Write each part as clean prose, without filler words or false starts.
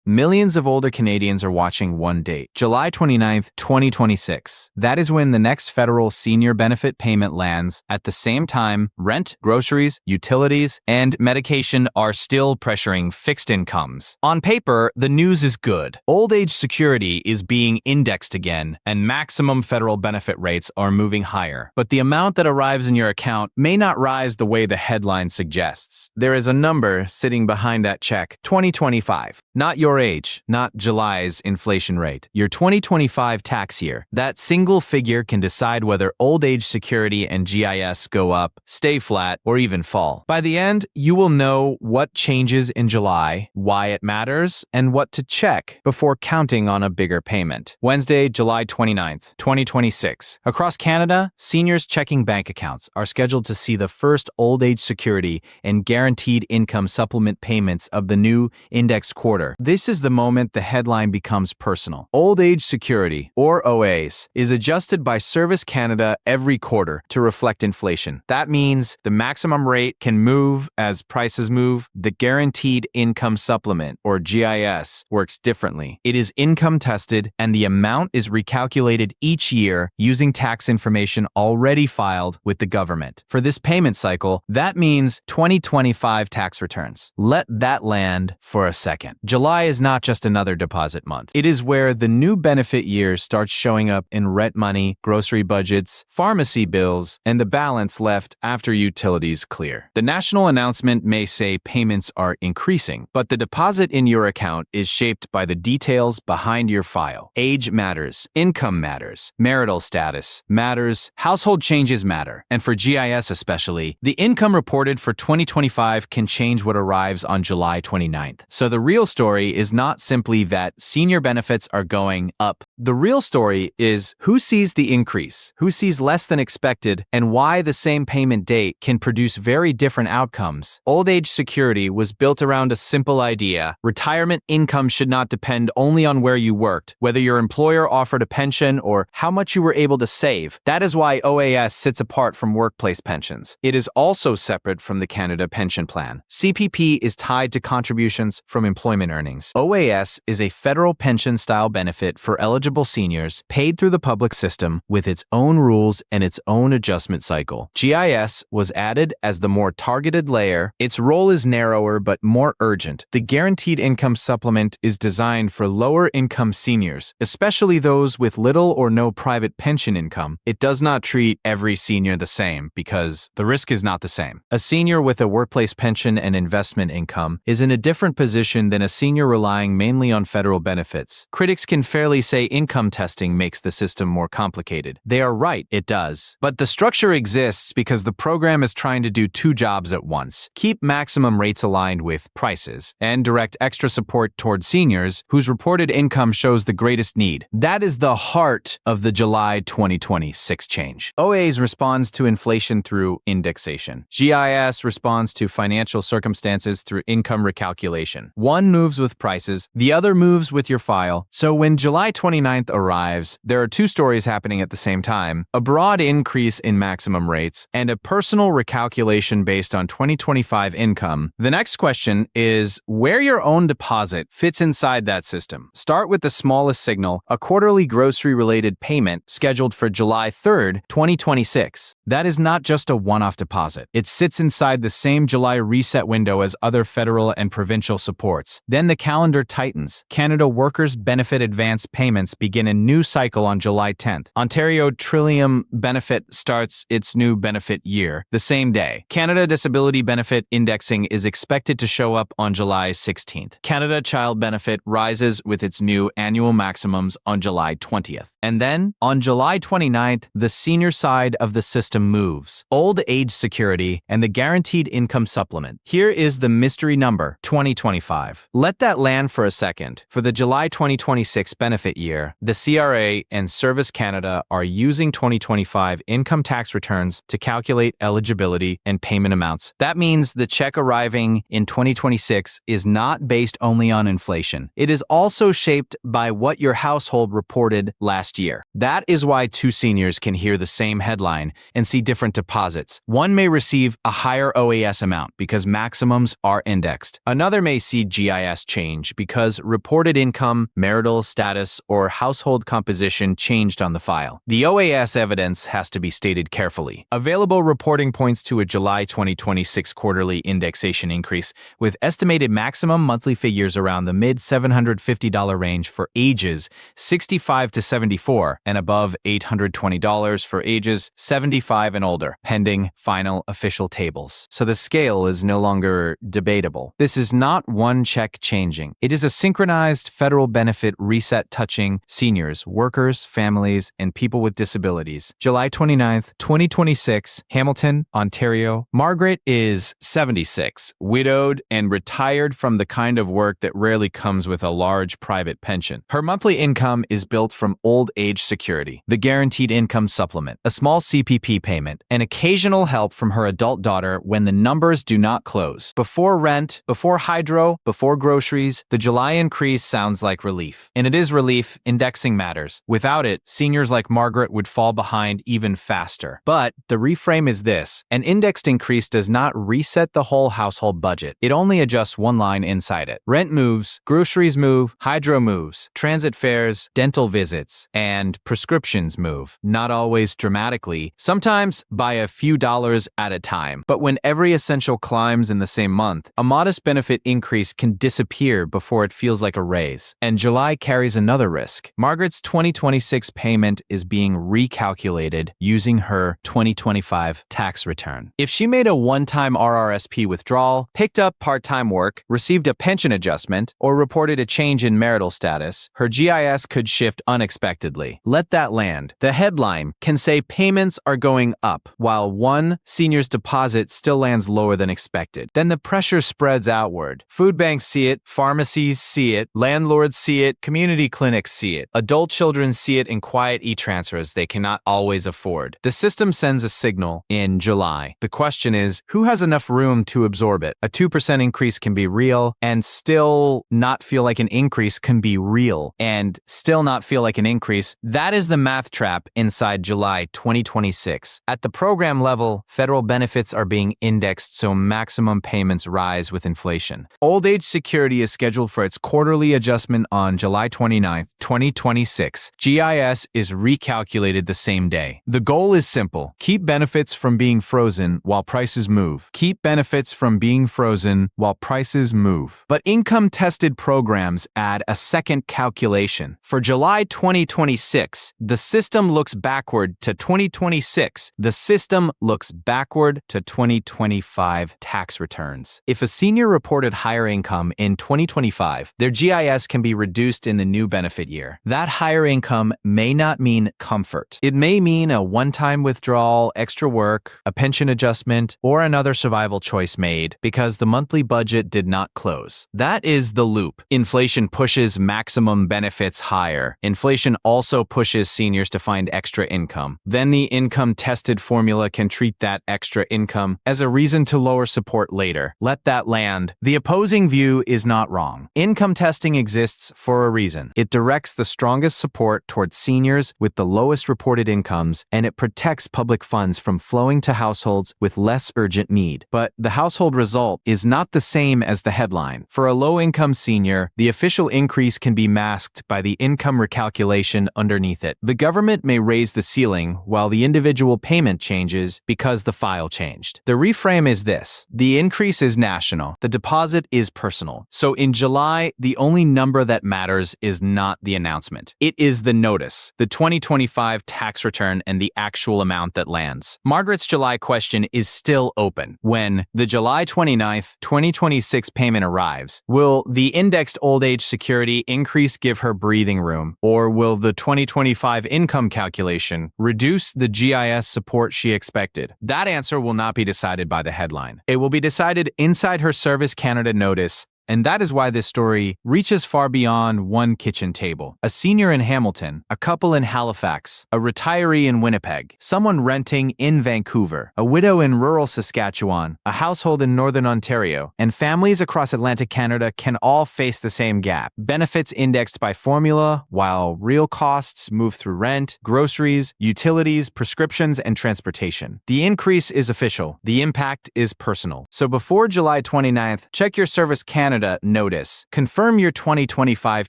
millions of older Canadians are watching one date, July 29th, 2026. That is when the next federal senior benefit payment lands. At the same time, rent, groceries, utilities, and medication are still pressuring fixed incomes. On paper, the news is good. Old age security is being indexed again, and maximum federal benefit rates are moving higher. But the amount that arrives in your account may not rise the way the headline suggests. There is a number sitting behind that check, 2025. Not your age, not July's inflation rate. Your 2025 tax year. That single figure can decide whether old age security and GIS go up, stay flat, or even fall. By the end, you will know what changes in July, why it matters, and what to check before counting on a bigger payment. Wednesday, July 29th, 2026. Across Canada, seniors checking bank accounts are scheduled to see the first old age security and guaranteed income supplement payments of the new indexed quarter. This is the moment the headline becomes personal. Old age security, or OAS, is adjusted by Service Canada every quarter to reflect inflation. That means the maximum rate can move as prices move. The guaranteed income supplement, or GIS, works differently. It is income tested, and the amount is recalculated each year using tax information already filed with the government. For this payment cycle, that means 2025 tax returns. Let that land for a second. July is not just another deposit month. It is where the new benefit year starts showing up in rent money, grocery budgets, pharmacy bills, and the balance left after utilities clear. The national announcement may say payments are increasing, but the deposit in your account is shaped by the details behind your file. Age matters, income matters, marital status matters, household changes matter, and for GIS especially, the income reported for 2025 can change what arrives on July 29th. So the real story is not simply that senior benefits are going up. The real story is who sees the increase, who sees less than expected, and why the same payment date can produce very different outcomes. Old age security was built around a simple idea. Retirement income should not depend only on where you worked, whether your employer offered a pension or how much you were able to save. That is why OAS sits apart from workplace pensions. It is also separate from the Canada Pension Plan. CPP is tied to contributions from employment earnings. OAS is a federal pension-style benefit for eligible seniors paid through the public system with its own rules and its own adjustment cycle. GIS was added as the more targeted layer. Its role is narrower but more urgent. The Guaranteed Income Supplement is designed for lower-income seniors, especially those with little or no private pension income. It does not treat every senior the same because the risk is not the same. A senior with a workplace pension and investment income is in a different position than a senior relying mainly on federal benefits. Critics can fairly say income testing makes the system more complicated. They are right, it does. But the structure exists because the program is trying to do two jobs at once: keep maximum rates aligned with prices and direct extra support toward seniors whose reported income shows the greatest need. That is the heart of the July 2026 change. OAS responds to inflation through indexation. GIS responds to financial circumstances through income recalculation. One moves with prices, the other moves with your file. So when July 29th arrives, there are two stories happening at the same time: a broad increase in maximum rates and a personal recalculation based on 2025 income. The next question is where your own deposit fits inside that system. Start with the smallest signal, a quarterly grocery-related payment scheduled for July 3rd, 2026. That is not just a one-off deposit. It sits inside the same July reset window as other federal and provincial supports. Then the calendar tightens. Canada Workers' Benefit Advance payments begin a new cycle on July 10th. Ontario Trillium Benefit starts its new benefit year the same day. Canada Disability Benefit indexing is expected to show up on July 16th. Canada Child Benefit rises with its new annual maximums on July 20th. And then, on July 29th, the senior side of the system moves: old age security and the guaranteed income supplement. Here is the mystery number, 2025. Let that land for a second. For the July 2026 benefit year, the CRA and Service Canada are using 2025 income tax returns to calculate eligibility and payment amounts. That means the check arriving in 2026 is not based only on inflation. It is also shaped by what your household reported last year. That is why two seniors can hear the same headline and see different deposits. One may receive a higher OAS amount because maximums are indexed. Another may see GIS change change because reported income, marital status, or household composition changed on the file. The OAS evidence has to be stated carefully. Available reporting points to a July 2026 quarterly indexation increase, with estimated maximum monthly figures around the mid-$750 range for ages 65 to 74 and above $820 for ages 75 and older, pending final official tables. So the scale is no longer debatable. This is not one check changing. It is a synchronized federal benefit reset touching seniors, workers, families, and people with disabilities. July 29th, 2026, Hamilton, Ontario. Margaret is 76, widowed, and retired from the kind of work that rarely comes with a large private pension. Her monthly income is built from old age security, the guaranteed income supplement, a small CPP payment, and occasional help from her adult daughter when the numbers do not close. Before rent, before hydro, before groceries, the July increase sounds like relief. And it is relief. Indexing matters. Without it, seniors like Margaret would fall behind even faster. But the reframe is this: an indexed increase does not reset the whole household budget. It only adjusts one line inside it. Rent moves, groceries move, hydro moves, transit fares, dental visits, and prescriptions move. Not always dramatically, sometimes by a few dollars at a time. But when every essential climbs in the same month, a modest benefit increase can disappear before it feels like a raise. And July carries another risk. Margaret's 2026 payment is being recalculated using her 2025 tax return. If she made a one-time RRSP withdrawal, picked up part-time work, received a pension adjustment, or reported a change in marital status, her GIS could shift unexpectedly. Let that land. The headline can say payments are going up, while one senior's deposit still lands lower than expected. Then the pressure spreads outward. Food banks see it, pharmacies see it, landlords see it, community clinics see it. Adult children see it in quiet e-transfers they cannot always afford. The system sends a signal in July. The question is, who has enough room to absorb it? A 2% increase can be real and still not feel like an increase can be real and still not feel like an increase. That is the math trap inside July 2026. At the program level, federal benefits are being indexed so maximum payments rise with inflation. Old age security is scheduled for its quarterly adjustment on July 29, 2026. GIS is recalculated the same day. The goal is simple: keep benefits from being frozen while prices move. Keep benefits from being frozen while prices move. But income-tested programs add a second calculation. For July 2026, the system looks backward to 2026. The system looks backward to 2025 tax returns. If a senior reported higher income in 2025, their GIS can be reduced in the new benefit year. That higher income may not mean comfort. It may mean a one-time withdrawal, extra work, a pension adjustment, or another survival choice made because the monthly budget did not close. That is the loop. Inflation pushes maximum benefits higher. Inflation also pushes seniors to find extra income. Then the income-tested formula can treat that extra income as a reason to lower support later. Let that land. The opposing view is not wrong. Income testing exists for a reason. It directs the strongest support towards seniors with the lowest reported incomes, and it protects public funds from flowing to households with less urgent need. But the household result is not the same as the headline. For a low-income senior, the official increase can be masked by the income recalculation underneath it. The government may raise the ceiling while the individual payment changes because the file changed. The reframe is this: the increase is national, the deposit is personal. So in July, the only number that matters is not the announcement. It is the notice, the 2025 tax return, and the actual amount that lands. Margaret's July question is still open. When the July 29th, 2026 payment arrives, will the indexed old age security increase give her breathing room, or will the 2025 income calculation reduce the GIS support she expected? That answer will not be decided by the headline. It will be decided inside her Service Canada notice. And that is why this story reaches far beyond one kitchen table. A senior in Hamilton, a couple in Halifax, a retiree in Winnipeg, someone renting in Vancouver, a widow in rural Saskatchewan, a household in Northern Ontario, and families across Atlantic Canada can all face the same gap. Benefits indexed by formula, while real costs move through rent, groceries, utilities, prescriptions, and transportation. The increase is official. The impact is personal. So before July 29th, check your Service Canada Canada notice. Confirm your 2025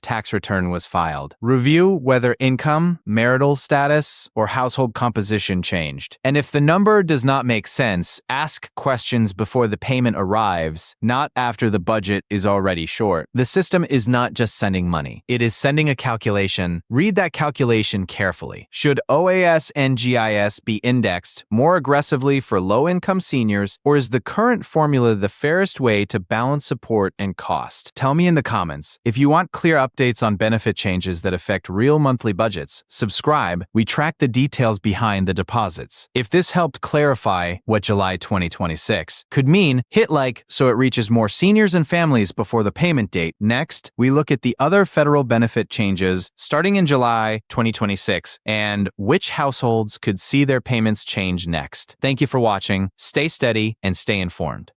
tax return was filed. Review whether income, marital status, or household composition changed. And if the number does not make sense, ask questions before the payment arrives, not after the budget is already short. The system is not just sending money. It is sending a calculation. Read that calculation carefully. Should OAS and GIS be indexed more aggressively for low-income seniors, or is the current formula the fairest way to balance support and cost? Tell me in the comments. If you want clear updates on benefit changes that affect real monthly budgets, subscribe. We track the details behind the deposits. If this helped clarify what July 2026 could mean, hit like so it reaches more seniors and families before the payment date. Next, we look at the other federal benefit changes starting in July 2026 and which households could see their payments change next. Thank you for watching. Stay steady and stay informed.